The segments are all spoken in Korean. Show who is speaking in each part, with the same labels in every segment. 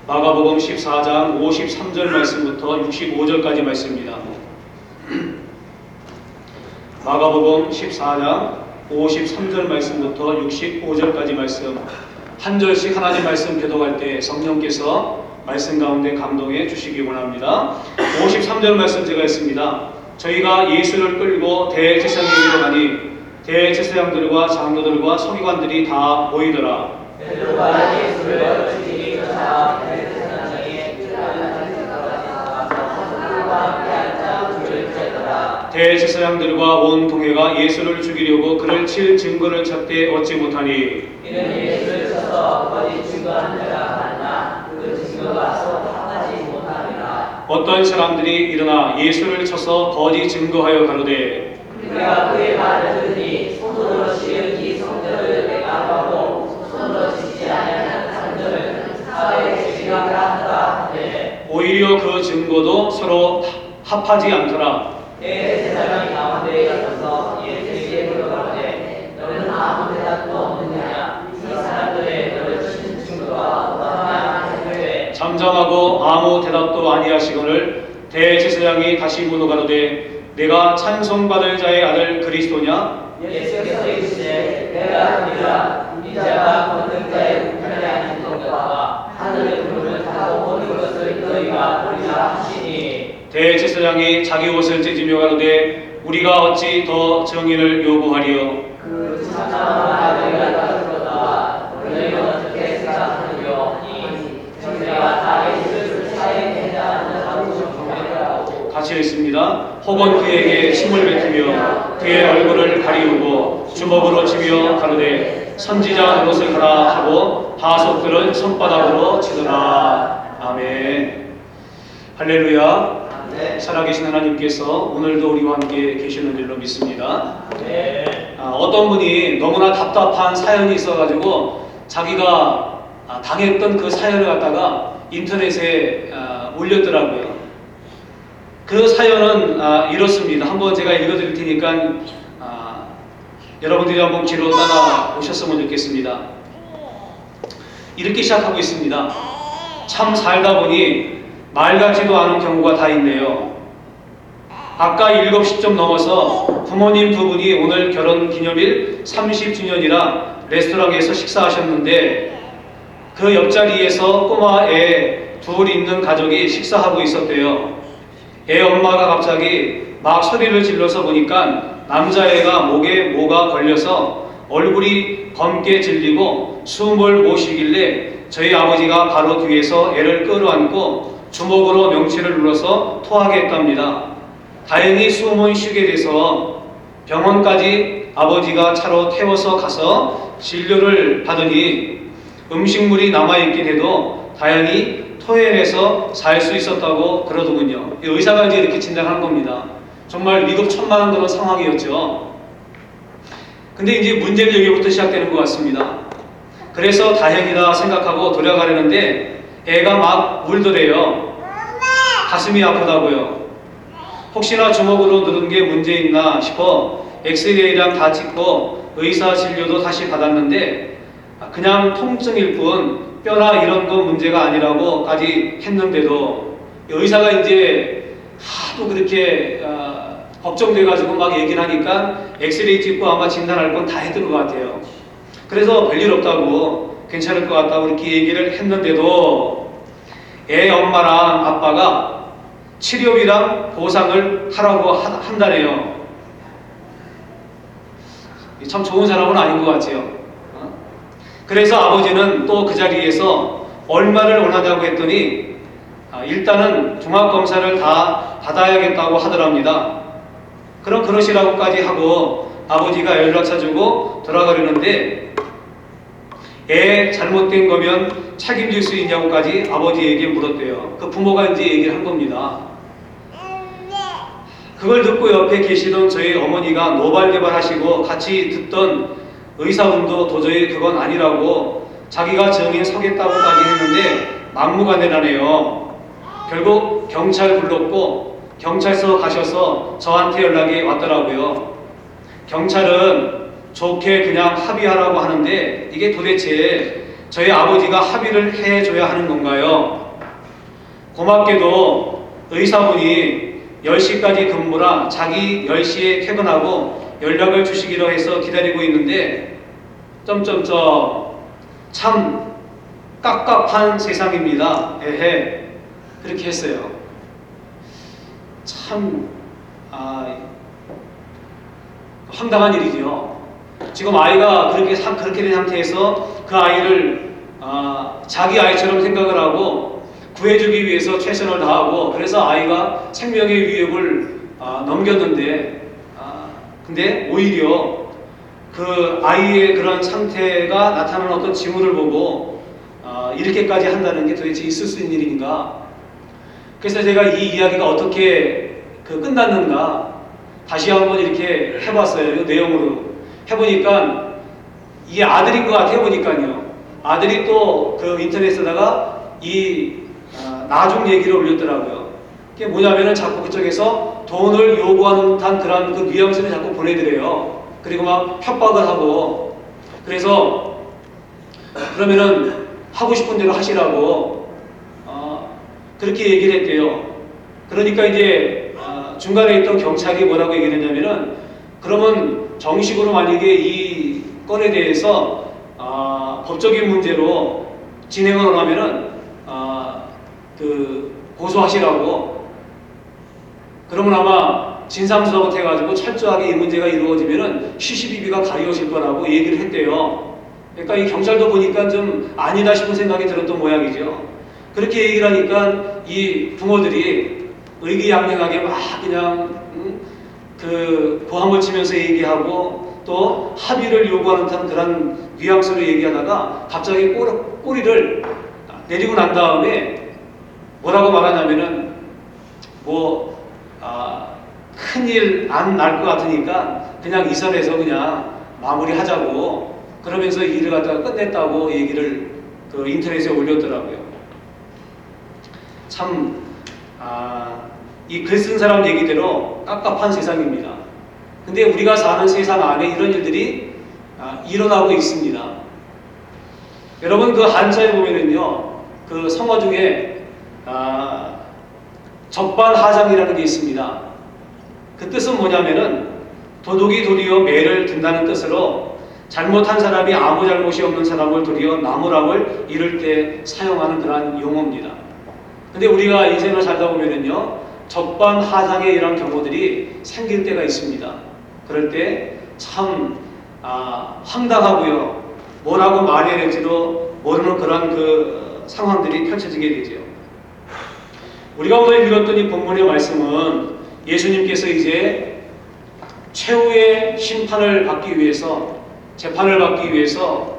Speaker 1: 마가복음 14장 53절 말씀부터 65절까지 말씀입니다. 마가복음 14장 53절 말씀부터 65절까지 말씀, 한 절씩 하나님 말씀 교독할 때 성령께서 말씀 가운데 감동해 주시기 원합니다. 53절 말씀 제가 했습니다. 저희가 예수를 끌고 대제사장에게로 가니 대제사장들과 장로들과 서기관들이 다 모이더라.
Speaker 2: 베드로가 예수를 죽이기 전
Speaker 1: 대제사장들과 온 동회가 예수를 죽이려고 그를 칠 증거를 찾되 얻지 못하니
Speaker 2: 이는 예수를 쳐서 거짓 증거한 자가 많으나 그 증거가 소합하지 못하니라.
Speaker 1: 어떤 사람들이 일어나 예수를 쳐서 거짓 증거하여 가로되
Speaker 2: 우리가 그의 말을 들으니 손으로 지은 이 성전을 내가 하고 손으로 짓지 아니하는 성전을 사회에 지으라 하다 하되
Speaker 1: 오히려 그 증거도 서로 합하지 않더라.
Speaker 2: 대제사장이 가운데에 서서 예수에게 물어가되 너는 아무 대답도 없느냐? 이 사람들의 너를 친 증거가 어떠하냐 하되
Speaker 1: 잠잠하고 아무 대답도 아니하시거늘 대제사장이 다시 물어가로되 내가 찬송받을 자의 아들 그리스도냐?
Speaker 2: 예수께서 이르시되 내가 그니라. 이 자가 걷는 자의 우편에 앉은 것과 하늘의 구름을 타고 오는 것을 너희가 보리라 하시니
Speaker 1: 대제사장이 자기 옷을 찢으며 가로되 우리가 어찌 더 증인을 요구하리요?
Speaker 2: 그 참담한 너희가 따르로다. 너희는 어떻게 생각하느뇨? 이 저희가 다 예수를 사형에 해당하는 정죄라고.
Speaker 1: 같이 읽습니다. 혹은 그에게 침을 뱉으며 그의 얼굴을 가리우고 주먹으로 치며 가로되 선지자 노릇을 하라 하고 하속들은 손바닥으로 치더라. 아멘. 할렐루야. 살아계신 하나님께서 오늘도 우리와 함께 계시는 줄로 믿습니다. 어떤 분이 너무나 답답한 사연이 있어가지고 자기가 당했던 그 사연을 갖다가 인터넷에 올렸더라고요. 그 사연은 이렇습니다. 한번 제가 읽어드릴 테니까 여러분들이 한번 귀로 따라오셨으면 좋겠습니다. 이렇게 시작하고 있습니다. 참 살다 보니 말 같지도 않은 경우가 다 있네요. 아까 7시쯤 넘어서 부모님 두 분이 오늘 결혼 기념일 30주년이라 레스토랑에서 식사하셨는데 그 옆자리에서 꼬마 애 둘 있는 가족이 식사하고 있었대요. 애 엄마가 갑자기 막 소리를 질러서 보니까 남자애가 목에 뭐가 걸려서 얼굴이 검게 질리고 숨을 못 쉬길래 저희 아버지가 바로 뒤에서 애를 끌어안고 주먹으로 명치를 눌러서 토하게 했답니다. 다행히 숨은 쉬게 돼서 병원까지 아버지가 차로 태워서 가서 진료를 받으니 음식물이 남아있긴 해도 다행히 토해내서 살 수 있었다고 그러더군요. 의사가 이제 이렇게 진단한 겁니다. 정말 위급천만한 그런 상황이었죠. 근데 이제 문제는 여기부터 시작되는 것 같습니다. 그래서 다행이다 생각하고 돌아가려는데 애가 막 울더래요. 가슴이 아프다고요. 혹시나 주먹으로 누른 게 문제 있나 싶어 엑스레이랑 다 찍고 의사 진료도 다시 받았는데 그냥 통증일 뿐 뼈나 이런 건 문제가 아니라고까지 했는데도 의사가 이제 하도 그렇게 걱정돼가지고 막 얘기를 하니까 엑스레이 찍고 아마 진단할 건 다 했던 것 같아요. 그래서 별일 없다고 괜찮을 것 같다고 이렇게 얘기를 했는데도 애 엄마랑 아빠가 치료비랑 보상을 하라고 한다네요. 참 좋은 사람은 아닌 것 같아요. 그래서 아버지는 또 그 자리에서 얼마를 원하냐고 했더니 일단은 종합검사를 다 받아야겠다고 하더랍니다. 그럼 그러시라고까지 하고 아버지가 연락처 주고 돌아가려는데 애 잘못된 거면 책임질 수 있냐고까지 아버지에게 물었대요. 그 부모가 이제 얘기를 한 겁니다. 그걸 듣고 옆에 계시던 저희 어머니가 노발대발하시고 같이 듣던 의사분도 도저히 그건 아니라고 자기가 증인 서겠다고까지 했는데 막무가내라네요. 결국 경찰 불렀고 경찰서 가셔서 저한테 연락이 왔더라고요. 경찰은 좋게 그냥 합의하라고 하는데 이게 도대체 저희 아버지가 합의를 해줘야 하는 건가요? 고맙게도 의사분이 10시까지 근무라 자기 10시에 퇴근하고 연락을 주시기로 해서 기다리고 있는데 참 깝깝한 세상입니다. 에헤. 그렇게 했어요. 참 황당한 일이죠. 지금 아이가 그렇게 된 상태에서 그 아이를 자기 아이처럼 생각을 하고 구해주기 위해서 최선을 다하고 그래서 아이가 생명의 위협을 넘겼는데 근데 오히려 그 아이의 그런 상태가 나타나는 어떤 징후를 보고 이렇게까지 한다는 게 도대체 있을 수 있는 일인가? 그래서 제가 이 이야기가 어떻게 끝났는가 다시 한번 이렇게 해봤어요. 이 내용으로 해보니까 이게 아들인 것 같아 보니까요. 아들이 또 그 인터넷에다가 이 나중 얘기를 올렸더라고요. 그게 뭐냐면은 자꾸 그쪽에서 돈을 요구하는 듯한 그런 그 뉘앙스를 자꾸 보내드려요. 그리고 막 협박을 하고 그래서 그러면은 하고 싶은 대로 하시라고 그렇게 얘기를 했대요. 그러니까 이제 중간에 있던 경찰이 뭐라고 얘기를 했냐면은 그러면 정식으로 만약에 이 건에 대해서 법적인 문제로 진행을 하면은 고소하시라고 그러면 아마 진상조사부터 해가지고 철저하게 이 문제가 이루어지면은 시시비비가 가려질 거라고 얘기를 했대요. 그러니까 이 경찰도 보니까 좀 아니다 싶은 생각이 들었던 모양이죠. 그렇게 얘기를 하니까 이 부모들이 의기양양하게 막 그냥 고함을 치면서 얘기하고 또 합의를 요구하는 듯한 그런 뉘앙스로 얘기하다가 갑자기 꼬리를 내리고 난 다음에 뭐라고 말하냐면은 큰일 안 날 것 같으니까 그냥 이 선에서 그냥 마무리하자고 그러면서 일을 갖다가 끝냈다고 얘기를 인터넷에 올렸더라고요. 참 이 글 쓴 사람 얘기대로 깝깝한 세상입니다. 근데 우리가 사는 세상 안에 이런 일들이 일어나고 있습니다. 여러분 그 한자에 보면은요 그 성어 중에 적반하장이라는 게 있습니다. 그 뜻은 뭐냐면은 도둑이 도리어 매를 든다는 뜻으로 잘못한 사람이 아무 잘못이 없는 사람을 도리어 나무람을 이룰 때 사용하는 그러한 용어입니다. 근데 우리가 인생을 살다 보면은요 적반하장의 이런 경우들이 생길 때가 있습니다. 그럴 때 참 황당하고요 뭐라고 말해야 될지도 모르는 그런 상황들이 펼쳐지게 되죠. 우리가 오늘 읽었던 이 본문의 말씀은 예수님께서 이제 최후의 심판을 받기 위해서 재판을 받기 위해서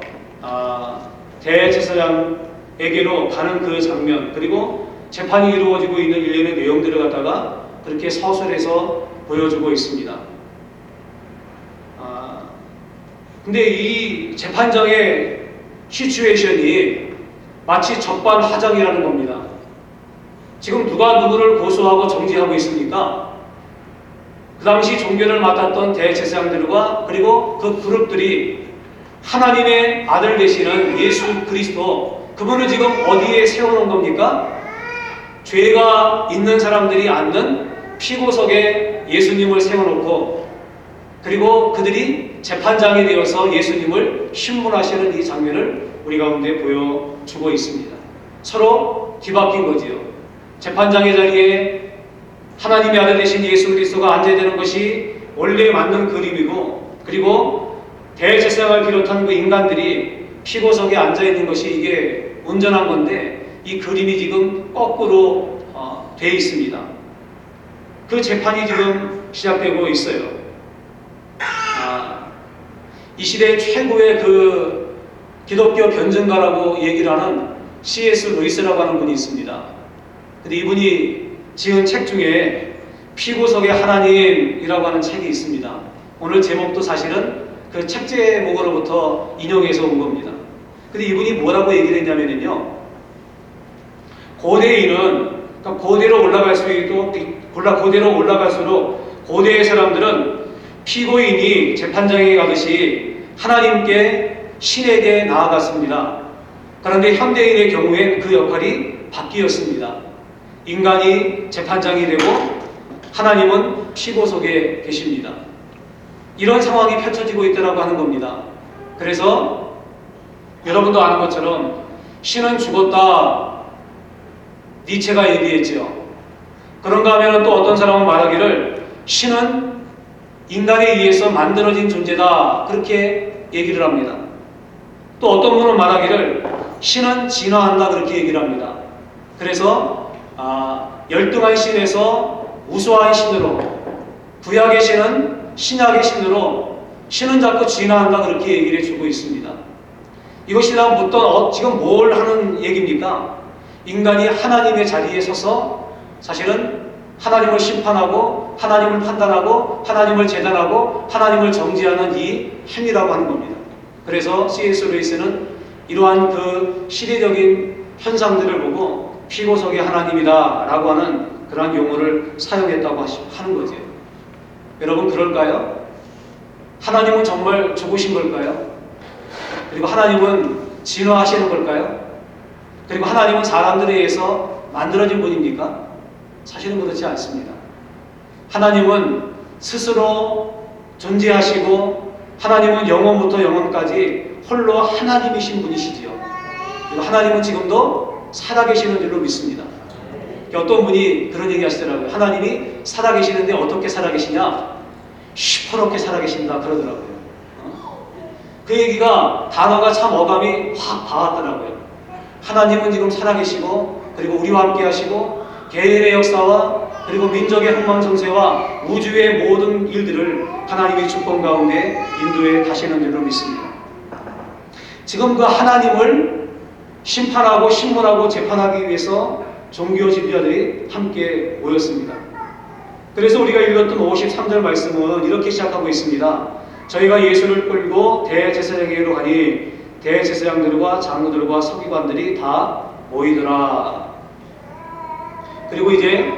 Speaker 1: 대제사장에게로 가는 그 장면 그리고 재판이 이루어지고 있는 일련의 내용들을 갖다가 그렇게 서술해서 보여주고 있습니다. 근데 이 재판장의 시츄에이션이 마치 적반하장이라는 겁니다. 지금 누가 누구를 고소하고 정지하고 있습니까? 그 당시 종교를 맡았던 대제사장들과 그리고 그 그룹들이 하나님의 아들 되시는 예수 그리스도 그분을 지금 어디에 세워놓은 겁니까? 죄가 있는 사람들이 앉는 피고석에 예수님을 세워놓고 그리고 그들이 재판장이 되어서 예수님을 신문하시는 이 장면을 우리 가운데 보여주고 있습니다. 서로 뒤바뀐 거지요. 재판장의 자리에 하나님의 아들 되신 예수 그리스도가 앉아야 되는 것이 원래 맞는 그림이고 그리고 대제사장을 비롯한 그 인간들이 피고석에 앉아있는 것이 이게 온전한 건데 이 그림이 지금 거꾸로 돼 있습니다. 그 재판이 지금 시작되고 있어요. 이 시대의 최고의 그 기독교 변증가라고 얘기를 하는 C.S. 루이스라고 하는 분이 있습니다. 근데 이분이 지은 책 중에 피고석의 하나님이라고 하는 책이 있습니다. 오늘 제목도 사실은 그 책 제목으로부터 인용해서 온 겁니다. 근데 이분이 뭐라고 얘기를 했냐면요. 고대인은 그러니까 고대로 올라갈수록 고대의 사람들은 피고인이 재판장에 가듯이 하나님께 신에게 나아갔습니다. 그런데 현대인의 경우엔 그 역할이 바뀌었습니다. 인간이 재판장이 되고 하나님은 피고 속에 계십니다. 이런 상황이 펼쳐지고 있다고 하는 겁니다. 그래서 여러분도 아는 것처럼 신은 죽었다, 니체가 얘기했죠. 그런가 하면 또 어떤 사람은 말하기를 신은 인간에 의해서 만들어진 존재다, 그렇게 얘기를 합니다. 또 어떤 분은 말하기를 신은 진화한다, 그렇게 얘기를 합니다. 그래서 열등한 신에서 우수한 신으로, 구약의 신은 신약의 신으로 신은 자꾸 진화한다, 그렇게 얘기를 해주고 있습니다. 이것이 지금 뭘 하는 얘기입니까? 인간이 하나님의 자리에 서서 사실은 하나님을 심판하고 하나님을 판단하고 하나님을 재단하고 하나님을 정죄하는 이 행위라고 하는 겁니다. 그래서 C.S. 루이스는 이러한 그 시대적인 현상들을 보고 피고석의 하나님이다 라고 하는 그러한 용어를 사용했다고 하는 거죠. 여러분, 그럴까요? 하나님은 정말 죽으신 걸까요? 그리고 하나님은 진화하시는 걸까요? 그리고 하나님은 사람들에 의해서 만들어진 분입니까? 사실은 그렇지 않습니다. 하나님은 스스로 존재하시고 하나님은 영원부터 영원까지 홀로 하나님이신 분이시지요. 그리고 하나님은 지금도 살아계시는 줄로 믿습니다. 어떤 분이 그런 얘기 하시더라고요. 하나님이 살아계시는데 어떻게 살아계시냐? 시퍼렇게 살아계신다 그러더라고요. 그 얘기가, 단어가 참 어감이 확 닿았더라고요. 하나님은 지금 살아계시고 그리고 우리와 함께 하시고 계율의 역사와 그리고 민족의 흥망성쇠와 우주의 모든 일들을 하나님의 주권 가운데 인도해 가시는 줄로 믿습니다. 지금 그 하나님을 심판하고 신문하고 재판하기 위해서 종교 지도자들이 함께 모였습니다. 그래서 우리가 읽었던 53절 말씀은 이렇게 시작하고 있습니다. 저희가 예수를 끌고 대제사장에게로 가니 대제사장들과 장로들과 서기관들이 다 모이더라. 그리고 이제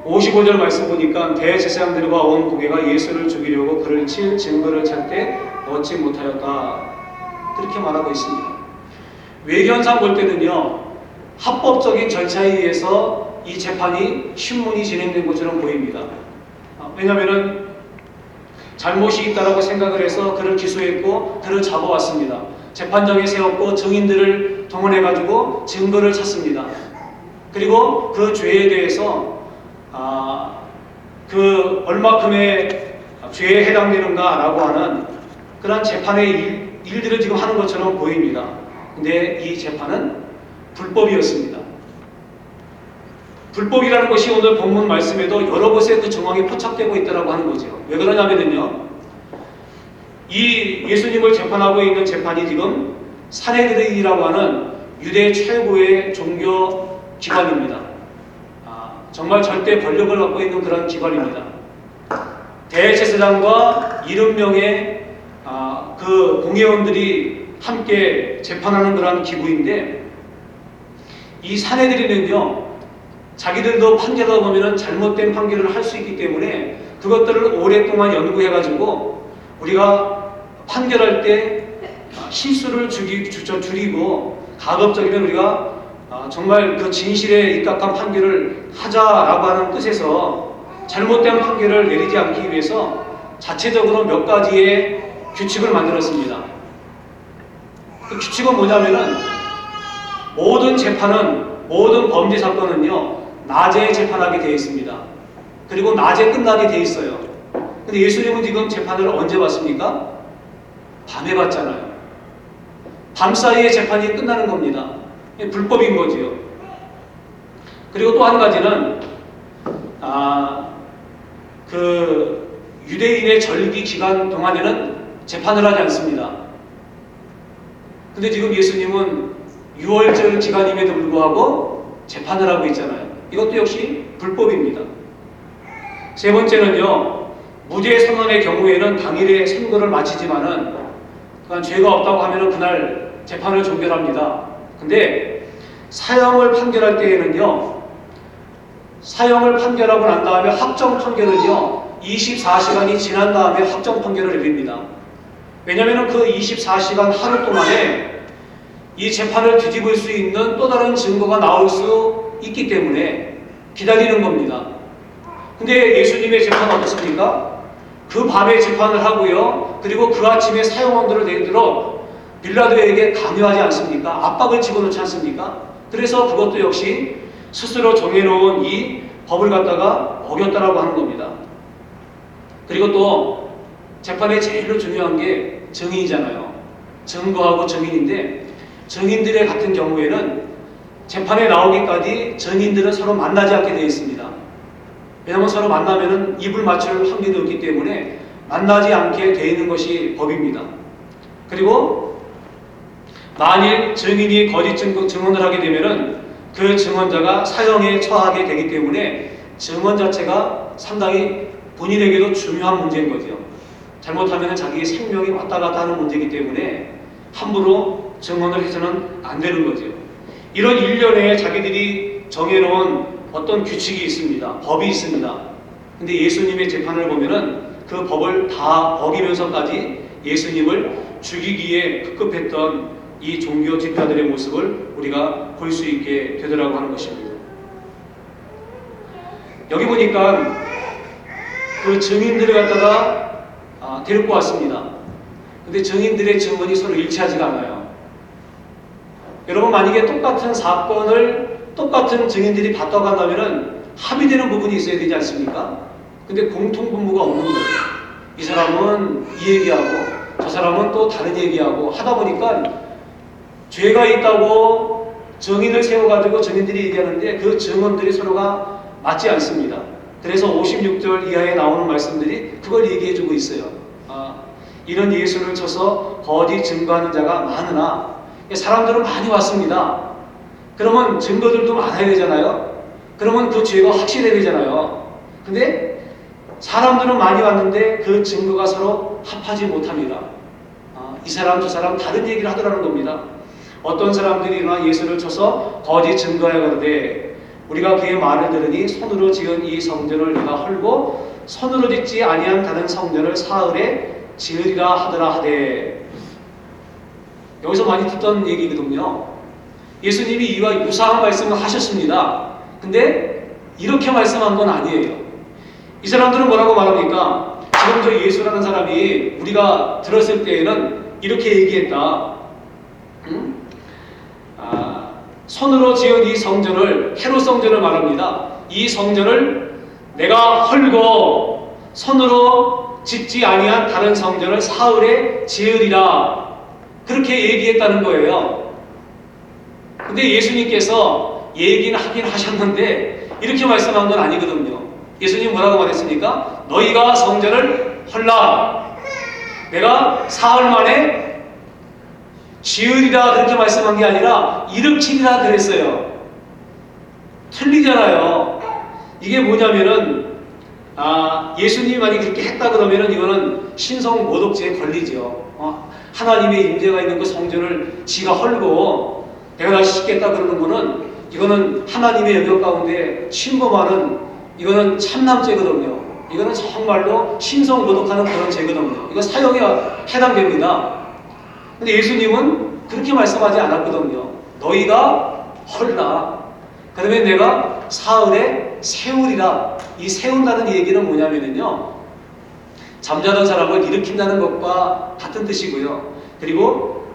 Speaker 1: 55절 말씀 보니까 대제사장들과 온 공회가 예수를 죽이려고 그를 칠 증거를 찾을 때 얻지 못하였다, 그렇게 말하고 있습니다. 외견상 볼 때는요, 합법적인 절차에 의해서 이 재판이 신문이 진행된 것처럼 보입니다. 왜냐하면 잘못이 있다라고 생각을 해서 그를 기소했고 그를 잡아왔습니다. 재판정에 세웠고 증인들을 동원해가지고 증거를 찾습니다. 그리고 그 죄에 대해서 그 얼마큼의 죄에 해당되는가라고 하는 그런 재판의 일들을 지금 하는 것처럼 보입니다. 근데 이 재판은 불법이었습니다. 불법이라는 것이 오늘 본문 말씀에도 여러 곳에 그 정황이 포착되고 있다고 하는 거죠. 왜 그러냐면요, 이 예수님을 재판하고 있는 재판이 지금 산헤드린이라고 하는 유대 최고의 종교 기관입니다. 정말 절대 권력을 갖고 있는 그런 기관입니다. 대제사장과 70명의 그 공회원들이 함께 재판하는 그런 기구인데, 이 산헤드린은요, 자기들도 판결하다 보면 잘못된 판결을 할 수 있기 때문에 그것들을 오랫동안 연구해가지고 우리가 판결할 때 실수를 줄이고 가급적이면 우리가 정말 그 진실에 입각한 판결을 하자라고 하는 뜻에서 잘못된 판결을 내리지 않기 위해서 자체적으로 몇 가지의 규칙을 만들었습니다. 그 규칙은 뭐냐면은 모든 재판은, 모든 범죄 사건은요, 낮에 재판하게 되어 있습니다. 그리고 낮에 끝나게 되어 있어요. 근데 예수님은 지금 재판을 언제 받습니까? 밤에 받잖아요. 밤 사이에 재판이 끝나는 겁니다. 불법인 거지요. 그리고 또 한 가지는 그 유대인의 절기 기간 동안에는 재판을 하지 않습니다. 근데 지금 예수님은 6월절 기간임에도 불구하고 재판을 하고 있잖아요. 이것도 역시 불법입니다. 세 번째는요, 무죄 선언의 경우에는 당일에 선고를 마치지만은 죄가 없다고 하면은 그날 재판을 종결합니다. 근데 사형을 판결할 때에는요, 사형을 판결하고 난 다음에 확정 판결은요, 24시간이 지난 다음에 확정 판결을 내립니다. 왜냐하면 그 24시간 하루 동안에 이 재판을 뒤집을 수 있는 또 다른 증거가 나올 수 있기 때문에 기다리는 겁니다. 근데 예수님의 재판은 어떻습니까? 그 밤에 재판을 하고요. 그리고 그 아침에 사형원들을 내들어 빌라도에게 강요하지 않습니까? 압박을 집어넣지 않습니까? 그래서 그것도 역시 스스로 정해놓은 이 법을 갖다가 어겼다라고 하는 겁니다. 그리고 또 재판의 제일 중요한 게 증인이잖아요. 증거하고 증인인데 증인들의 같은 경우에는 재판에 나오기까지 증인들은 서로 만나지 않게 되어 있습니다. 왜냐하면 서로 만나면은 입을 맞출 확률이 없기 때문에 만나지 않게 되어 있는 것이 법입니다. 그리고 만일 증인이 거짓 증언을 하게 되면은 그 증언자가 사형에 처하게 되기 때문에 증언 자체가 상당히 본인에게도 중요한 문제인 거죠. 잘못하면 자기 생명이 왔다 갔다 하는 문제이기 때문에 함부로 증언을 해서는 안 되는 거죠. 이런 일련에 자기들이 정해놓은 어떤 규칙이 있습니다. 법이 있습니다. 근데 예수님의 재판을 보면은 그 법을 다 어기면서까지 예수님을 죽이기에 급급했던 이 종교 지도자들의 모습을 우리가 볼 수 있게 되더라고 하는 것입니다. 여기 보니까 그 증인들을 갖다가 데리고 왔습니다. 근데 증인들의 증언이 서로 일치하지가 않아요. 여러분, 만약에 똑같은 사건을 똑같은 증인들이 봤다고 한다면은 합의되는 부분이 있어야 되지 않습니까? 근데 공통분모가 없는 거예요. 이 사람은 이 얘기하고 저 사람은 또 다른 얘기하고 하다 보니까 죄가 있다고 증인을 세워가지고 증인들이 얘기하는데 그 증언들이 서로가 맞지 않습니다. 그래서 56절 이하에 나오는 말씀들이 그걸 얘기해주고 있어요. 이런 예수를 쳐서 거짓 증거하는 자가 많으나 사람들은 많이 왔습니다. 그러면 증거들도 많아야 되잖아요. 그러면 그 죄가 확실해야 되잖아요. 근데 사람들은 많이 왔는데 그 증거가 서로 합하지 못합니다. 이 사람 저 사람 다른 얘기를 하더라는 겁니다. 어떤 사람들이 일어나 예수를 쳐서 거짓 증거하여가되 우리가 그의 말을 들으니 손으로 지은 이 성전을 내가 헐고 손으로 짓지 아니한 다른 성전을 사흘에 지으리라 하더라 하되. 여기서 많이 듣던 얘기거든요. 예수님이 이와 유사한 말씀을 하셨습니다. 근데 이렇게 말씀한 건 아니에요. 이 사람들은 뭐라고 말합니까? 지금 저 예수라는 사람이 우리가 들었을 때에는 이렇게 얘기했다. 손으로 지은 이 성전을, 헤롯 성전을 말합니다. 이 성전을 내가 헐고 손으로 짓지 아니한 다른 성전을 사흘에 지으리라. 그렇게 얘기했다는 거예요. 근데 예수님께서 얘기는 하긴 하셨는데 이렇게 말씀한 건 아니거든요. 예수님 뭐라고 말했습니까? 너희가 성전을 헐라. 내가 사흘 만에 지으리라 그렇게 말씀한 게 아니라 일으키리라 그랬어요. 틀리잖아요. 이게 뭐냐면은 예수님이 만약에 그렇게 했다 그러면은 이거는 신성모독죄에 걸리죠. 하나님의 임재가 있는 그 성전을 지가 헐고 내가 다시 짓겠다 그러는 거는 이거는 하나님의 영역 가운데 침범하는, 이거는 참남죄거든요. 이거는 정말로 신성모독하는 그런 죄거든요. 이거 사형에 해당됩니다. 근데 예수님은 그렇게 말씀하지 않았거든요. 너희가 헐라. 그러면 내가 사흘에 세우리라. 이 세운다는 얘기는 뭐냐면요, 잠자던 사람을 일으킨다는 것과 같은 뜻이고요. 그리고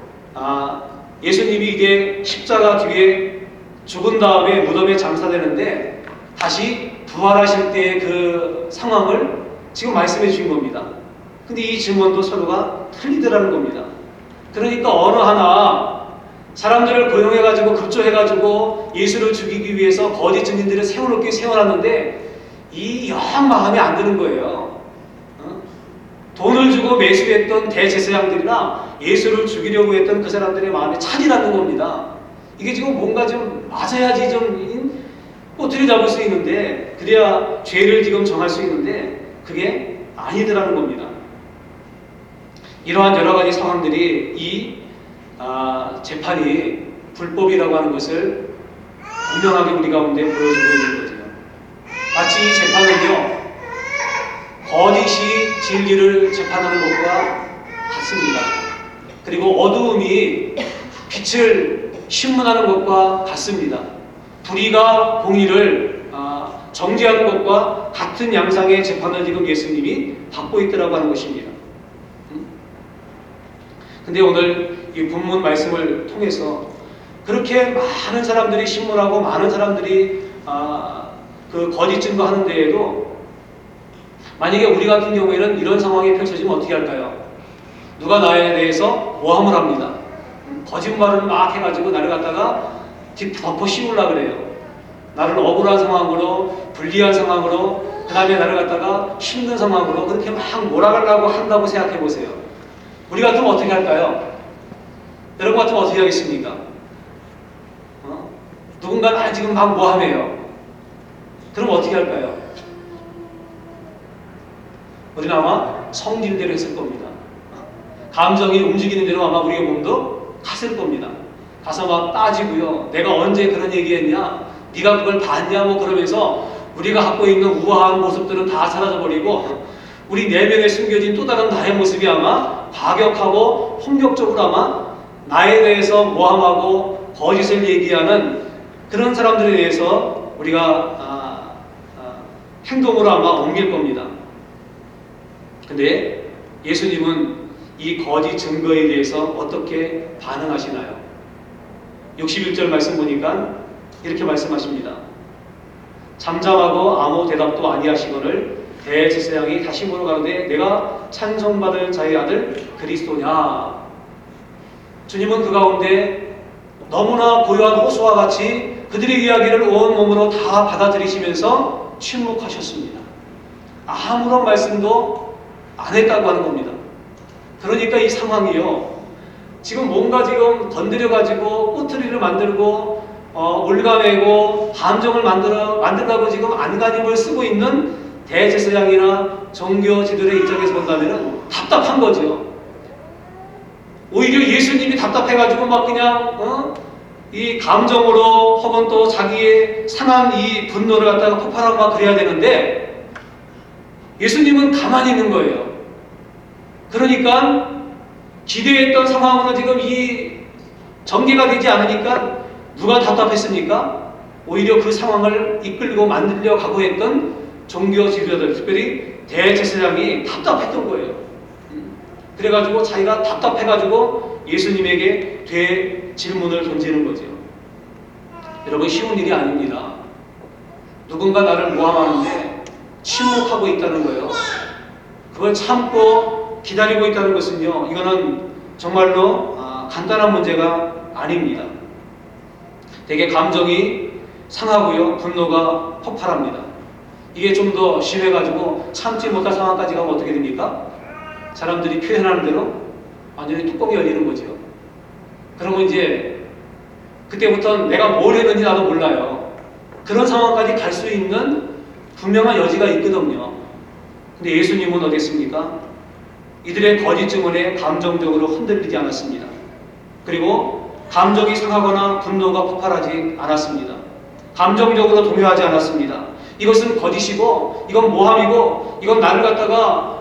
Speaker 1: 예수님이 이게 십자가 뒤에 죽은 다음에 무덤에 장사되는데 다시 부활하실 때의 그 상황을 지금 말씀해 주신 겁니다. 근데 이 증언도 서로가 틀리더라는 겁니다. 그러니까 어느 하나 사람들을 고용해가지고 급조해가지고 예수를 죽이기 위해서 거짓 증인들을 세워놓게 세워놨는데 이 영 마음에 안 드는 거예요. 돈을 주고 매수했던 대제사장들이나 예수를 죽이려고 했던 그 사람들의 마음에 차지 않는 겁니다. 이게 지금 뭔가 좀 맞아야지 좀 꼬투리 잡을 수 있는데, 그래야 죄를 지금 정할 수 있는데 그게 아니더라는 겁니다. 이러한 여러 가지 상황들이 이 재판이 불법이라고 하는 것을 분명하게 우리 가운데 보여주고 있는 거죠. 마치 이 재판은요, 거짓이 진리를 재판하는 것과 같습니다. 그리고 어두움이 빛을 신문하는 것과 같습니다. 불의가 공의를 정죄하는 것과 같은 양상의 재판을 지금 예수님이 받고 있더라고 하는 것입니다. 근데 오늘 이 본문 말씀을 통해서 그렇게 많은 사람들이 신문하고 많은 사람들이 그 거짓 증거하는 데에도 만약에 우리 같은 경우에는 이런 상황이 펼쳐지면 어떻게 할까요? 누가 나에 대해서 모함을 합니다. 거짓말을 막 해가지고 나를 갖다가 덮어 씌우려고 그래요. 나를 억울한 상황으로, 불리한 상황으로, 그 다음에 나를 갖다가 힘든 상황으로 그렇게 막 몰아가려고 한다고 생각해 보세요. 우리 같으면 어떻게 할까요? 여러분 같으면 어떻게 하겠습니까? 누군가 나 지금 막 모함해요. 그럼 어떻게 할까요? 우리는 아마 성질대로 했을 겁니다. 감정이 움직이는 대로 아마 우리의 몸도 갔을 겁니다. 가서 막 따지고요. 내가 언제 그런 얘기했냐? 네가 그걸 봤냐? 뭐 그러면서 우리가 갖고 있는 우아한 모습들은 다 사라져버리고 우리 내면에 숨겨진 또 다른 나의 모습이 아마 과격하고 폭력적으로 아마 나에 대해서 모함하고 거짓을 얘기하는 그런 사람들에 대해서 우리가 행동으로 아마 옮길 겁니다. 근데 예수님은 이 거짓 증거에 대해서 어떻게 반응하시나요? 61절 말씀 보니까 이렇게 말씀하십니다. 잠잠하고 아무 대답도 아니하시거늘 대제사장이 다시 물어가는데 내가 찬송받을 자의 아들 그리스도냐? 주님은 그 가운데 너무나 고요한 호소와 같이 그들의 이야기를 온 몸으로 다 받아들이시면서 침묵하셨습니다. 아무런 말씀도 안 했다고 하는 겁니다. 그러니까 이 상황이요. 지금 뭔가 지금 건드려가지고 꼬투리를 만들고 올가매고 함정을 만들라고 지금 안간힘을 쓰고 있는 대제사장이나 종교 지도의 입장에서 본다면 답답한 거죠. 오히려 예수님이 답답해가지고 막 그냥 이 감정으로 혹은 또 자기의 상한 이 분노를 갖다가 폭발하고 막 그래야 되는데 예수님은 가만히 있는 거예요. 그러니까 기대했던 상황으로 지금 이 전개가 되지 않으니까 누가 답답했습니까? 오히려 그 상황을 이끌고 만들려 가고 했던 종교 지도자들, 특별히 대제사장이 답답했던 거예요. 그래가지고 자기가 답답해가지고 예수님에게 질문을 던지는 거죠. 여러분, 쉬운 일이 아닙니다. 누군가 나를 모함하는데 침묵하고 있다는 거예요. 그걸 참고 기다리고 있다는 것은요, 이거는 정말로 간단한 문제가 아닙니다. 되게 감정이 상하고요, 분노가 폭발합니다. 이게 좀 더 심해가지고 참지 못할 상황까지 가면 어떻게 됩니까? 사람들이 표현하는 대로 완전히 뚜껑이 열리는 거죠. 그러면 이제 그때부터는 내가 뭘 했는지 나도 몰라요. 그런 상황까지 갈 수 있는 분명한 여지가 있거든요. 근데 예수님은 어땠습니까? 이들의 거짓 증언에 감정적으로 흔들리지 않았습니다. 그리고 감정이 상하거나 분노가 폭발하지 않았습니다. 감정적으로 동요하지 않았습니다. 이것은 거짓이고 이건 모함이고 이건 나를 갖다가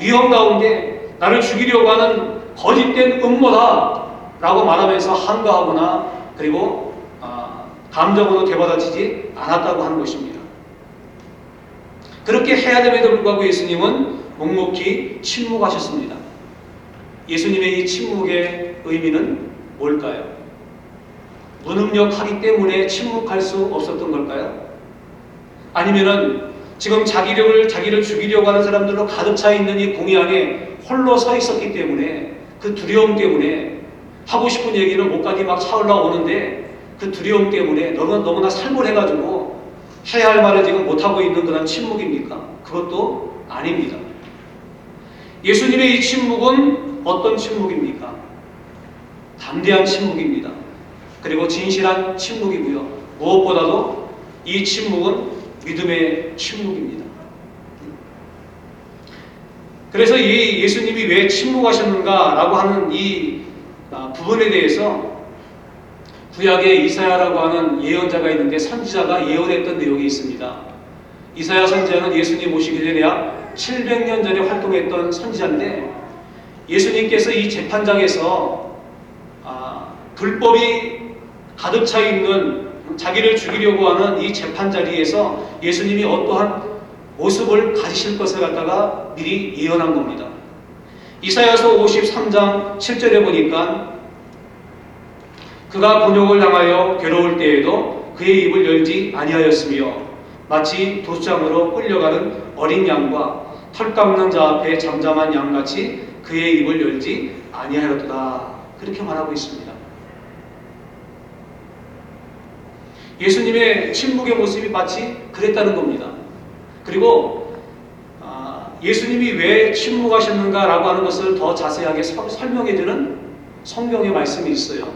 Speaker 1: 위험 가운데 나를 죽이려고 하는 거짓된 음모다 라고 말하면서 한가하거나 그리고 감정으로 되받아치지 않았다고 하는 것입니다. 그렇게 해야 됨에도 불구하고 예수님은 묵묵히 침묵하셨습니다. 예수님의 이 침묵의 의미는 뭘까요? 무능력하기 때문에 침묵할 수 없었던 걸까요? 아니면은 지금 자기를 죽이려고 하는 사람들로 가득 차 있는 이 공의 안에 홀로 서 있었기 때문에 그 두려움 때문에 하고 싶은 얘기는 목까지 막 차올라오는데 그 두려움 때문에 너무나 살벌해가지고 해야 할 말을 지금 못하고 있는 그런 침묵입니까? 그것도 아닙니다. 예수님의 이 침묵은 어떤 침묵입니까? 담대한 침묵입니다. 그리고 진실한 침묵이고요. 무엇보다도 이 침묵은 믿음의 침묵입니다. 그래서 이 예수님이 왜 침묵하셨는가라고 하는 이 부분에 대해서 구약에 이사야라고 하는 예언자가 있는데 선지자가 예언했던 내용이 있습니다. 이사야 선지자는 예수님 오시기 전에 약 700년 전에 활동했던 선지자인데 예수님께서 이 재판장에서 불법이 가득 차 있는 자기를 죽이려고 하는 이 재판 자리에서 예수님이 어떠한 모습을 가지실 것을 갖다가 미리 예언한 겁니다. 이사야서 53장 7절에 보니까 그가 곤욕을 당하여 괴로울 때에도 그의 입을 열지 아니하였으며 마치 도수장으로 끌려가는 어린 양과 털 깎는 자 앞에 잠잠한 양같이 그의 입을 열지 아니하였도다. 그렇게 말하고 있습니다. 예수님의 침묵의 모습이 마치 그랬다는 겁니다. 그리고 예수님이 왜 침묵하셨는가라고 하는 것을 더 자세하게 설명해주는 성경의 말씀이 있어요.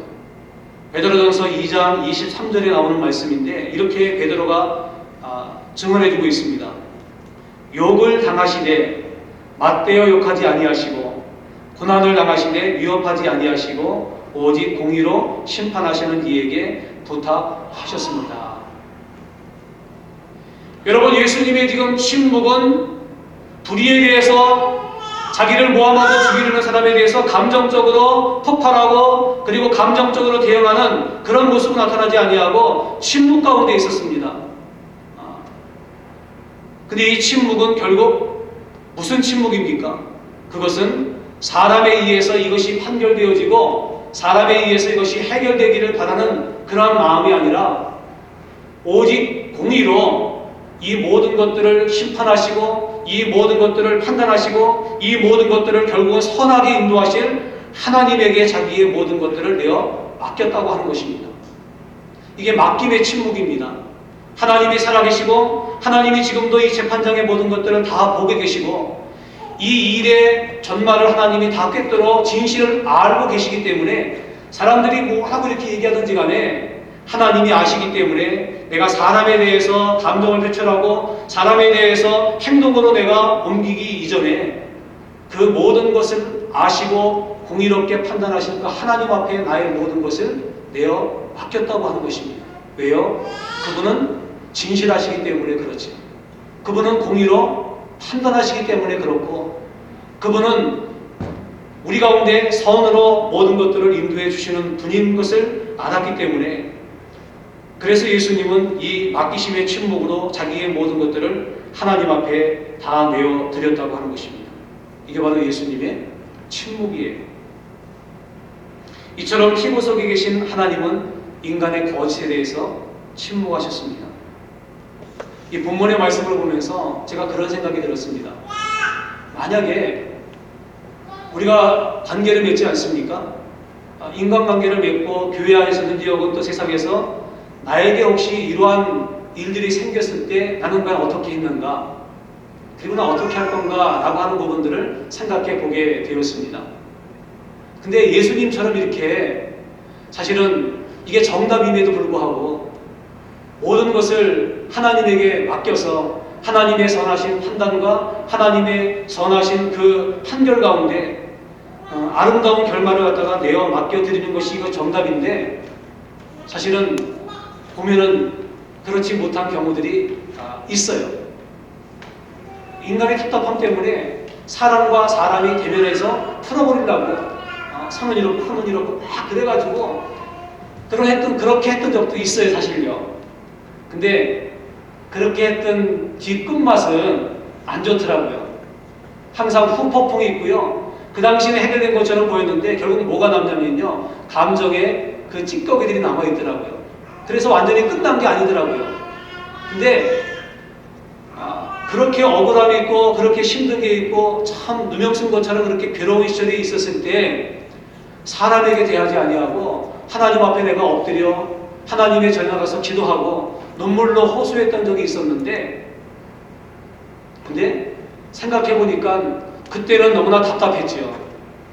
Speaker 1: 베드로전서 2장 23절에 나오는 말씀인데 이렇게 베드로가 증언해주고 있습니다. 욕을 당하시되 맞대어 욕하지 아니하시고 고난을 당하시되 위협하지 아니하시고 오직 공의로 심판하시는 이에게 부탁하셨습니다. 여러분, 예수님의 지금 침묵은 불의에 대해서 자기를 모함하고 죽이려는 사람에 대해서 감정적으로 폭발하고 그리고 감정적으로 대응하는 그런 모습은 나타나지 아니하고 침묵 가운데 있었습니다. 근데 이 침묵은 결국 무슨 침묵입니까? 그것은 사람에 의해서 이것이 판결되어지고 사람에 의해서 이것이 해결되기를 바라는 그러한 마음이 아니라 오직 공의로 이 모든 것들을 심판하시고 이 모든 것들을 판단하시고 이 모든 것들을 결국은 선하게 인도하실 하나님에게 자기의 모든 것들을 내어 맡겼다고 하는 것입니다. 이게 맡김의 침묵입니다. 하나님이 살아계시고 하나님이 지금도 이 재판장의 모든 것들을 다 보고 계시고 이 일의 전말을 하나님이 다 꿰뚫어 진실을 알고 계시기 때문에 사람들이 뭐라고 이렇게 얘기하든지 간에 하나님이 아시기 때문에 내가 사람에 대해서 감정을 표출하고 사람에 대해서 행동으로 내가 옮기기 이전에 그 모든 것을 아시고 공의롭게 판단하시는 그 하나님 앞에 나의 모든 것을 내어 맡겼다고 하는 것입니다. 왜요? 그분은 진실하시기 때문에 그렇지. 그분은 공의로 판단하시기 때문에 그렇고 그분은 우리 가운데 선으로 모든 것들을 인도해 주시는 분인 것을 알았기 때문에 그래서 예수님은 이 맡기심의 침묵으로 자기의 모든 것들을 하나님 앞에 다 내어 드렸다고 하는 것입니다. 이게 바로 예수님의 침묵이에요. 이처럼 피부 속에 계신 하나님은 인간의 거짓에 대해서 침묵하셨습니다. 이 본문의 말씀을 보면서 제가 그런 생각이 들었습니다. 만약에 우리가 관계를 맺지 않습니까? 인간관계를 맺고 교회 안에서든지 혹은 또 세상에서 나에게 혹시 이러한 일들이 생겼을 때 나는 과연 어떻게 했는가? 그리고 나 어떻게 할 건가? 라고 하는 부분들을 생각해 보게 되었습니다. 근데 예수님처럼 이렇게 사실은 이게 정답임에도 불구하고 모든 것을 하나님에게 맡겨서 하나님의 선하신 판단과 하나님의 선하신 그 판결 가운데 아름다운 결말을 갖다가 내어 맡겨드리는 것이 이거 정답인데 사실은 보면은 그렇지 못한 경우들이 있어요. 인간의 답답함 때문에 사람과 사람이 대면해서 풀어버리려고 선은 이렇고 흔은 이렇고 막 그래가지고 그렇게 했던 적도 있어요, 사실요. 근데 그렇게 했던 뒤끝맛은 안 좋더라고요. 항상 후폭풍이 있고요. 그 당시에 해결된 것처럼 보였는데 결국 뭐가 남냐면요, 감정의 그 찌꺼기들이 남아있더라고요. 그래서 완전히 끝난 게 아니더라고요. 근데 그렇게 억울함이 있고 그렇게 힘든 게 있고 참 누명 쓴 것처럼 그렇게 괴로운 시절이 있었을 때 사람에게 대하지 아니하고 하나님 앞에 내가 엎드려 하나님의 전에 가서 기도하고 눈물로 호소했던 적이 있었는데, 근데 생각해보니까 그때는 너무나 답답했지요.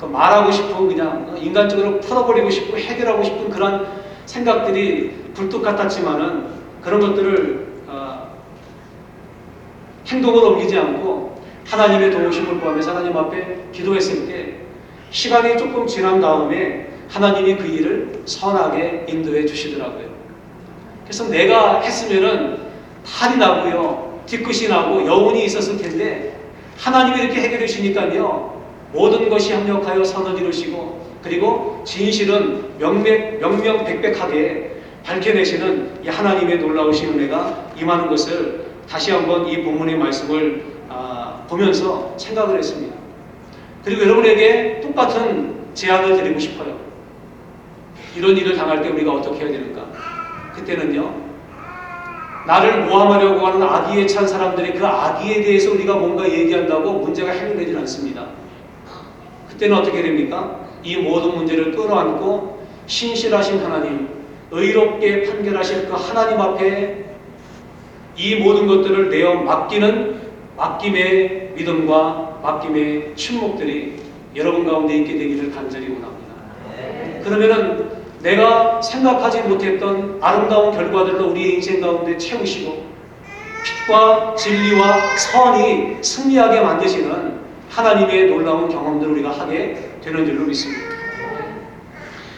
Speaker 1: 말하고 싶은 그냥 인간적으로 풀어버리고 싶고 해결하고 싶은 그런 생각들이 굴뚝 같았지만은 그런 것들을 행동으로 옮기지 않고 하나님의 도우심을 구하면서 하나님 앞에 기도했을 때 시간이 조금 지난 다음에 하나님이 그 일을 선하게 인도해 주시더라고요. 그래서 내가 했으면은 탈이 나고요, 뒤끝이 나고 여운이 있었을 텐데 하나님이 이렇게 해결해 주시니까요 모든 것이 합력하여 선을 이루시고 그리고 진실은 명명백백하게 밝혀내시는 이 하나님의 놀라우신 은혜가 임하는 것을 다시 한번 이 본문의 말씀을 보면서 생각을 했습니다. 그리고 여러분에게 똑같은 제안을 드리고 싶어요. 이런 일을 당할 때 우리가 어떻게 해야 되는가? 그때는요, 나를 모함하려고 하는 악의에 찬 사람들이 그 악의에 대해서 우리가 뭔가 얘기한다고 문제가 해결되질 않습니다. 그때는 어떻게 됩니까? 이 모든 문제를 끌어안고 신실하신 하나님, 의롭게 판결하실 그 하나님 앞에 이 모든 것들을 내어 맡기는 맡김의 믿음과 맡김의 침묵들이 여러분 가운데 있게 되기를 간절히 원합니다. 그러면은 내가 생각하지 못했던 아름다운 결과들로 우리의 인생 가운데 채우시고 빛과 진리와 선이 승리하게 만드시는 하나님의 놀라운 경험들을 우리가 하게 되는 줄로 믿습니다.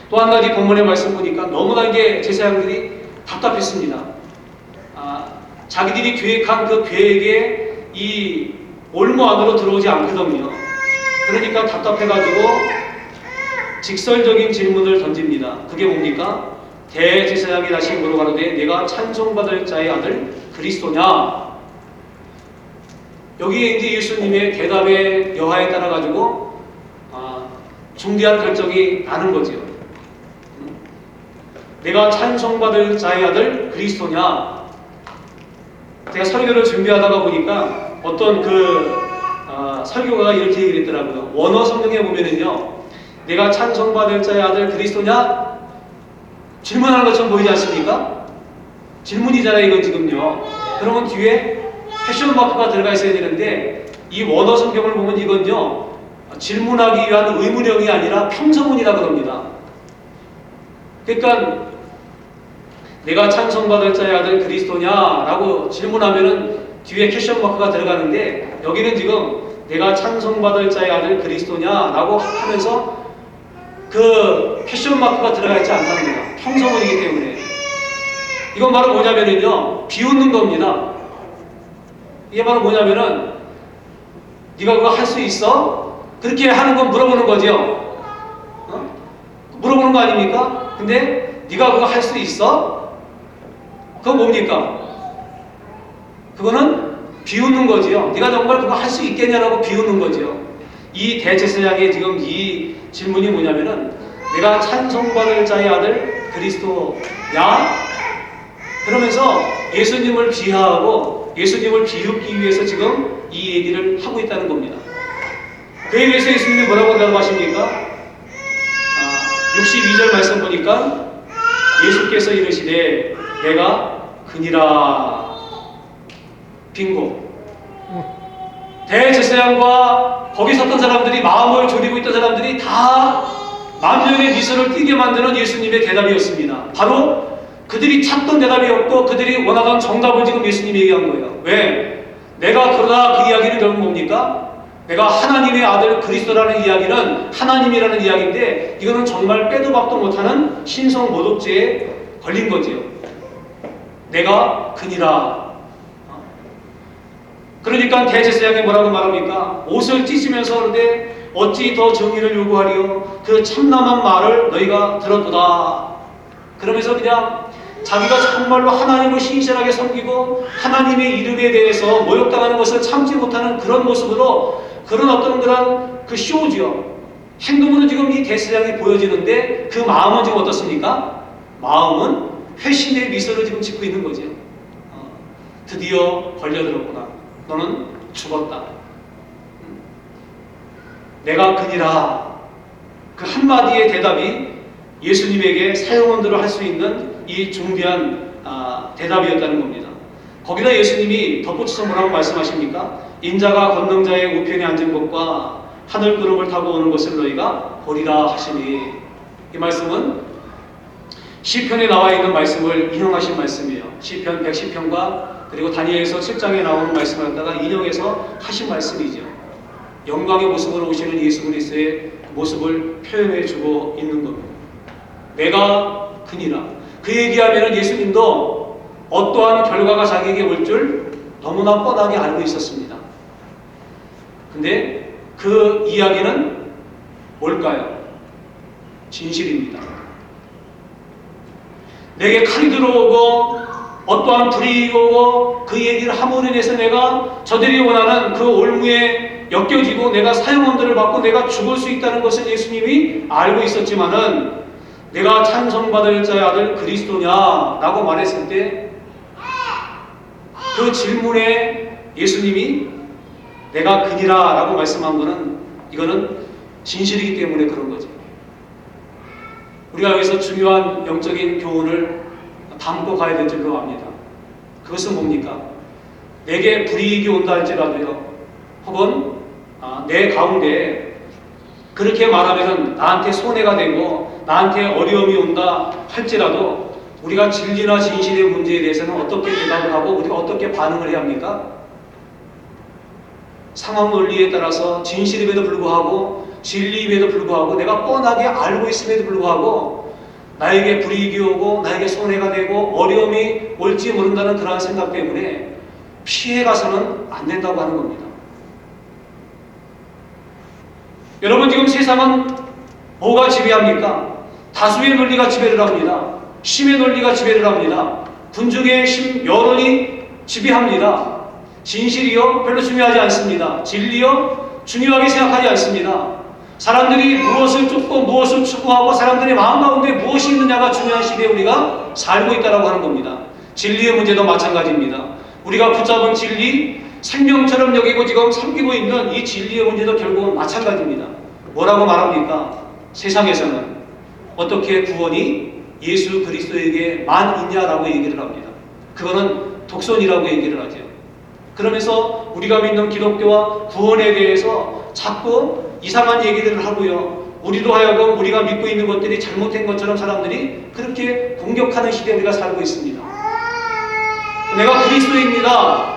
Speaker 1: 또 한 가지 본문의 말씀 보니까 너무나 이게 제사장들이 답답했습니다. 자기들이 계획한 그 계획에 이 올무 안으로 들어오지 않거든요. 그러니까 답답해가지고 직설적인 질문을 던집니다. 그게 뭡니까? 대제사장이 다시 물어가로되 내가 찬송받을 자의 아들 그리스도냐? 여기에 이제 예수님의 대답의 여하에 따라 가지고 중대한 결정이 나는 거죠. 내가 찬송받을 자의 아들 그리스도냐? 제가 설교를 준비하다가 보니까 어떤 설교가가 이렇게 얘기를 했더라고요. 원어 성경에 보면은요, 내가 찬송받을 자의 아들 그리스도냐? 질문하는 것처럼 보이지 않습니까? 질문이잖아요, 이건 지금요. 그러면 뒤에 패션 마크가 들어가 있어야 되는데, 이 원어 성경을 보면 이건요, 질문하기 위한 의문형이 아니라 평서문이라고 합니다. 그러니까 내가 찬송받을 자의 아들 그리스도냐? 라고 질문하면은 뒤에 캐션 마크가 들어가는데, 여기는 지금 내가 찬송받을 자의 아들 그리스도냐? 라고 하면서 그 캐션 마크가 들어가 있지 않답니다. 평서문이기 때문에. 이건 바로 뭐냐면은요, 비웃는 겁니다. 이게 바로 뭐냐면은, 네가 그거 할 수 있어? 그렇게 하는 건 물어보는 거죠. 물어보는 거 아닙니까? 근데 네가 그거 할 수 있어? 그건 뭡니까? 그거는 비웃는 거지요. 네가 정말 그거 할 수 있겠냐라고 비웃는 거지요. 이 대제사장의 지금 이 질문이 뭐냐면은, 내가 찬송받을 자의 아들 그리스도야? 그러면서 예수님을 비하하고 예수님을 비웃기 위해서 지금 이 얘기를 하고 있다는 겁니다. 그에 대해서 예수님이 뭐라고 대답하십니까? 62절 말씀 보니까 예수께서 이르시되 내가 그니라. 빙고. 대제사장과 거기 섰던 사람들이, 마음을 졸이고 있던 사람들이 다 만명의 미소를 띠게 만드는 예수님의 대답이었습니다. 바로 그들이 찾던 대답이었고 그들이 원하던 정답을 지금 예수님이 얘기한 거예요. 왜? 내가 그러다 그 이야기는 결국 뭡니까? 내가 하나님의 아들 그리스도라는 이야기는 하나님이라는 이야기인데, 이거는 정말 빼도 박도 못하는 신성 모독죄에 걸린 거지요. 내가 그니라. 그러니까 대제사장이 뭐라고 말합니까? 옷을 찢으면서 그런데 어찌 더 정의를 요구하리요? 그 참남한 말을 너희가 들었도다. 그러면서 그냥 자기가 정말로 하나님을 신실하게 섬기고 하나님의 이름에 대해서 모욕당하는 것을 참지 못하는 그런 모습으로, 그런 어떤 그런 그 쇼지요. 행동으로 지금 이 대제사장이 보여지는데 그 마음은 지금 어떻습니까? 마음은 회심의 미소를 지금 짓고 있는 거죠. 드디어 걸려들었구나. 너는 죽었다. 내가 그니라. 그 한마디의 대답이 예수님에게 사형언도를 할 수 있는 이 중대한 대답이었다는 겁니다. 거기다 예수님이 덧붙여서 뭐라고 말씀하십니까? 인자가 권능자의 우편에 앉은 것과 하늘 구름을 타고 오는 것을 너희가 보리라 하시니, 이 말씀은 시편에 나와 있는 말씀을 인용하신 말씀이에요. 시편 110편과 그리고 다니엘서 7장에 나오는 말씀을 갖다가 인용해서 하신 말씀이죠. 영광의 모습으로 오시는 예수 그리스도의 모습을 표현해 주고 있는 겁니다. 내가 그니라. 그 얘기하면 예수님도 어떠한 결과가 자기에게 올 줄 너무나 뻔하게 알고 있었습니다. 근데 그 이야기는 뭘까요? 진실입니다. 내게 칼이 들어오고 어떠한 불이익이 오고 그 얘기를 함으로 인해서 내가 저들이 원하는 그 올무에 엮여지고 내가 사형원들을 받고 내가 죽을 수 있다는 것을 예수님이 알고 있었지만은 내가 찬송받을 자의 아들 그리스도냐 라고 말했을 때 그 질문에 예수님이 내가 그니라 라고 말씀한 거는 이거는 진실이기 때문에 그런 거죠. 우리가 여기서 중요한 영적인 교훈을 담고 가야 될 줄로 압니다. 그것은 뭡니까? 내게 불이익이 온다 할지라도요, 혹은 내 가운데 그렇게 말하면 나한테 손해가 되고 나한테 어려움이 온다 할지라도 우리가 진리나 진실의 문제에 대해서는 어떻게 대답을 하고 우리가 어떻게 반응을 해야 합니까? 상황 논리에 따라서 진실임에도 불구하고 진리임에도 불구하고 내가 뻔하게 알고 있음에도 불구하고 나에게 불이익이 오고 나에게 손해가 되고 어려움이 올지 모른다는 그러한 생각 때문에 피해가서는 안 된다고 하는 겁니다. 여러분, 지금 세상은 뭐가 지배합니까? 다수의 논리가 지배를 합니다. 심의 논리가 지배를 합니다. 군중의 심, 여론이 지배합니다. 진실이요? 별로 중요하지 않습니다. 진리요? 중요하게 생각하지 않습니다. 사람들이 무엇을 쫓고 무엇을 추구하고 사람들의 마음 가운데 무엇이 있느냐가 중요한 시대에 우리가 살고 있다고 하는 겁니다. 진리의 문제도 마찬가지입니다. 우리가 붙잡은 진리, 생명처럼 여기고 지금 섬기고 있는 이 진리의 문제도 결국은 마찬가지입니다. 뭐라고 말합니까? 세상에서는 어떻게 구원이 예수 그리스도에게만 있냐라고 얘기를 합니다. 그거는 독선이라고 얘기를 하죠. 그러면서 우리가 믿는 기독교와 구원에 대해서 자꾸 이상한 얘기들을 하고요. 우리도 하여금 우리가 믿고 있는 것들이 잘못된 것처럼 사람들이 그렇게 공격하는 시대에 우리가 살고 있습니다. 내가 그리스도입니다.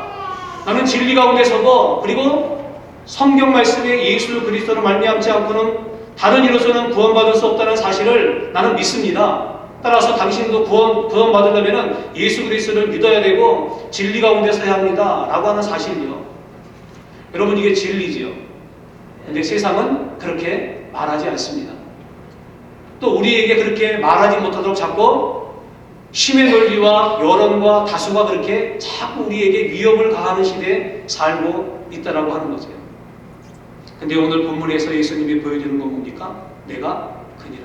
Speaker 1: 나는 진리 가운데 서고 그리고 성경 말씀에 예수 그리스도를 말미암지 않고는 다른 이로서는 구원받을 수 없다는 사실을 나는 믿습니다. 따라서 당신도 구원받으려면 예수 그리스도를 믿어야 되고 진리 가운데 서야 합니다 라고 하는 사실이요. 여러분, 이게 진리지요. 근데 세상은 그렇게 말하지 않습니다. 또 우리에게 그렇게 말하지 못하도록 자꾸 심의 논리와 여론과 다수가 그렇게 자꾸 우리에게 위협을 가하는 시대에 살고 있다라고 하는 거죠. 근데 오늘 본문에서 예수님이 보여주는 건 뭡니까? 내가 그니라.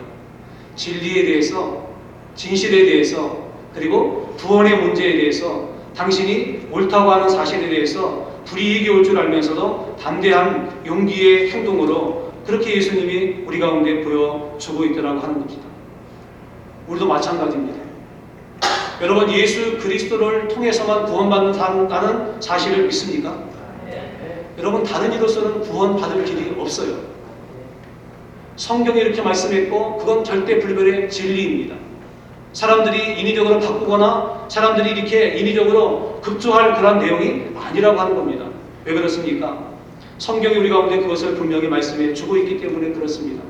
Speaker 1: 진리에 대해서, 진실에 대해서, 그리고 구원의 문제에 대해서 당신이 옳다고 하는 사실에 대해서 불이익이 올 줄 알면서도 담대한 용기의 행동으로 그렇게 예수님이 우리 가운데 보여주고 있더라고 하는 겁니다. 우리도 마찬가지입니다. 여러분, 예수 그리스도를 통해서만 구원받는다는 사실을 믿습니까? 여러분, 다른 이로서는 구원받을 길이 없어요. 성경이 이렇게 말씀했고 그건 절대 불변의 진리입니다. 사람들이 인위적으로 바꾸거나 사람들이 이렇게 인위적으로 급조할 그런 내용이 아니라고 하는 겁니다. 왜 그렇습니까? 성경이 우리 가운데 그것을 분명히 말씀해 주고 있기 때문에 그렇습니다.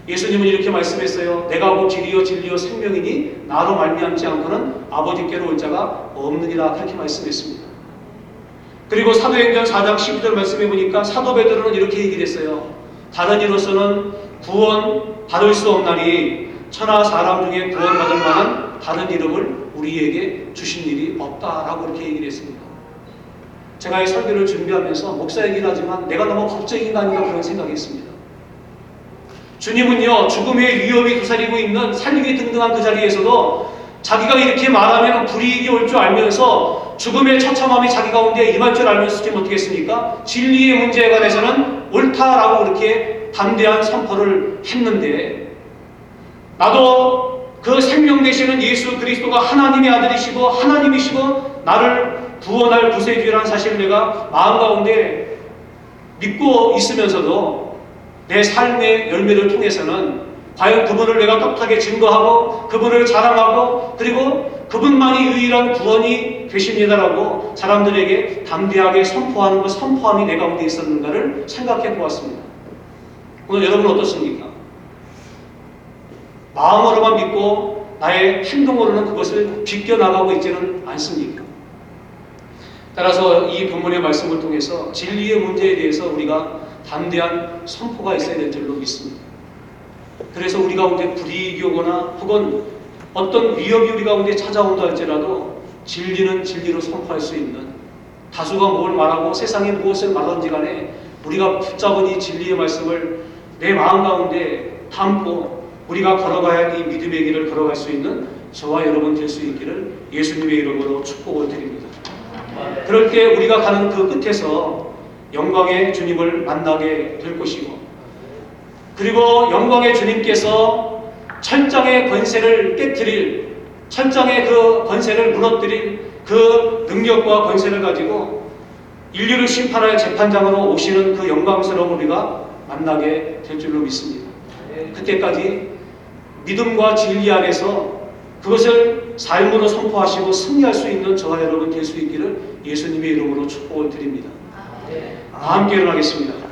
Speaker 1: 예수님은 이렇게 말씀했어요. 내가 곧 길이요 진리요 생명이니 나로 말미암지 않고는 아버지께로 올 자가 없느니라, 그렇게 말씀했습니다. 그리고 사도행전 4장 12절 말씀해 보니까 사도 베드로는 이렇게 얘기를 했어요. 다른 이로서는 구원 받을 수 없나니 천하 사람 중에 구원받을 만한 다른 이름을 우리에게 주신 일이 없다라고 이렇게 얘기를 했습니다. 제가 이 설교를 준비하면서 목사이긴 하지만 내가 너무 겁쟁이가 아닌가 그런 생각이 있습니다. 주님은요, 죽음의 위협이 도사리고 있는 살림이 등등한 그 자리에서도 자기가 이렇게 말하면 불이익이 올 줄 알면서 죽음의 처참함이 자기 가운데 임할 줄 알면서 지금 어떻게 했습니까? 진리의 문제에 관해서는 옳다라고 그렇게 담대한 선포를 했는데, 나도 그 생명 되시는 예수 그리스도가 하나님의 아들이시고 하나님이시고 나를 구원할 구세주라는 사실을 내가 마음 가운데 믿고 있으면서도 내 삶의 열매를 통해서는 과연 그분을 내가 떳하게 증거하고 그분을 자랑하고 그리고 그분만이 유일한 구원이 되십니다라고 사람들에게 담대하게 선포하는 그 선포함이 내 가운데 있었는가를 생각해 보았습니다. 오늘 여러분 어떻습니까? 마음으로만 믿고 나의 행동으로는 그것을 비껴나가고 있지는 않습니까? 따라서 이 본문의 말씀을 통해서 진리의 문제에 대해서 우리가 담대한 선포가 있어야 될 줄로 믿습니다. 그래서 우리 가운데 불이익이 오거나 혹은 어떤 위협이 우리 가운데 찾아온다 할지라도 진리는 진리로 선포할 수 있는, 다수가 뭘 말하고 세상에 무엇을 말하든지 간에 우리가 붙잡은 이 진리의 말씀을 내 마음 가운데 담고 우리가 걸어가야 할 이 믿음의 길을 걸어갈 수 있는 저와 여러분 될 수 있기를 예수님의 이름으로 축복을 드립니다. 그럴 때 우리가 가는 그 끝에서 영광의 주님을 만나게 될 것이고, 그리고 영광의 주님께서 천장의 권세를 깨뜨릴, 천장의 그 권세를 무너뜨릴 그 능력과 권세를 가지고 인류를 심판할 재판장으로 오시는 그 영광스러운 우리가 만나게 될 줄로 믿습니다. 그때까지 믿음과 진리 안에서 그것을 삶으로 선포하시고 승리할 수 있는 저와 여러분 될 수 있기를 예수님의 이름으로 축복을 드립니다. 함께 일어나겠습니다.